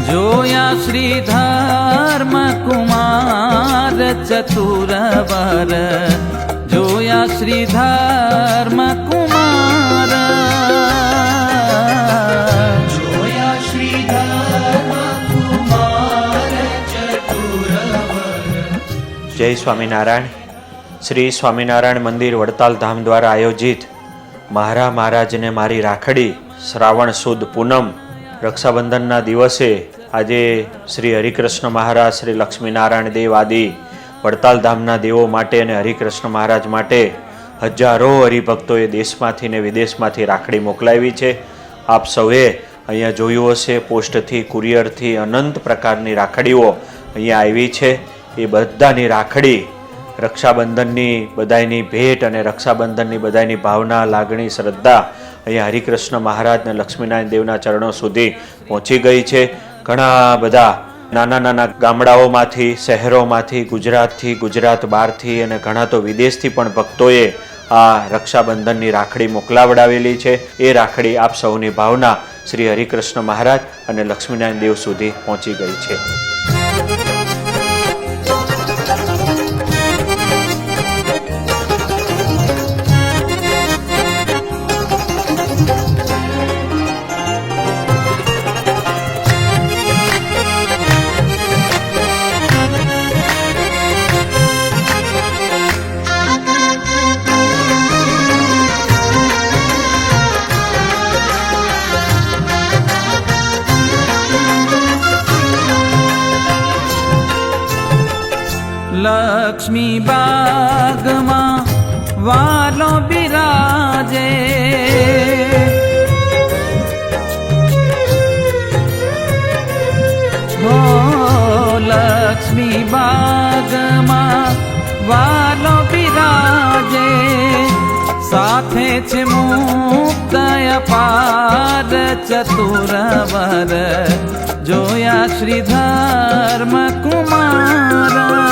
જોયા શ્રી ધર્મ કુમાર ચતુરવર, જોયા શ્રી ધર્મ કુમાર, જોયા શ્રી ધર્મ કુમાર ચતુરવર. જય સ્વામિનારાયણ. શ્રી સ્વામિનારાયણ મંદિર વડતાલ ધામ દ્વારા આયોજિત મહારા મહારાજને મારી રાખડી શ્રાવણ સુદ પૂનમ રક્ષાબંધનના દિવસે આજે શ્રી હરિકૃષ્ણ મહારાજ, શ્રી લક્ષ્મીનારાયણ દેવ આદિ વડતાલ ધામના દેવો માટે અને હરિકૃષ્ણ મહારાજ માટે હજારો હરિભક્તોએ દેશમાંથી ને વિદેશમાંથી રાખડી મોકલાવી છે. આપ સૌએ અહીંયા જોયું હશે, પોસ્ટથી, કુરિયરથી અનંત પ્રકારની રાખડીઓ અહીંયા આવી છે. એ બધાની રાખડી રક્ષાબંધનની બધાયની ભેટ અને રક્ષાબંધનની બધાયની ભાવના, લાગણી, શ્રદ્ધા અહીંયા હરિકૃષ્ણ મહારાજ અને લક્ષ્મીનારાયણ દેવના ચરણો સુધી પહોંચી ગઈ છે. ઘણા બધા નાના નાના ગામડાઓમાંથી, શહેરોમાંથી, ગુજરાતથી, ગુજરાત બહારથી અને ઘણા તો વિદેશથી પણ ભક્તોએ આ રક્ષાબંધનની રાખડી મોકલાવડાવેલી છે. એ રાખડી આપ સૌની ભાવના શ્રી હરિકૃષ્ણ મહારાજ અને લક્ષ્મીનારાયણ દેવ સુધી પહોંચી ગઈ છે. લક્ષ્મી બાગમાં વાલો બિરાજે, હો લક્ષ્મી બાગમાં વાલો બિરાજે, સાથે છે મુક્ત અપાર ચતુરવર, જોયા શ્રી ધર્મ કુમાર.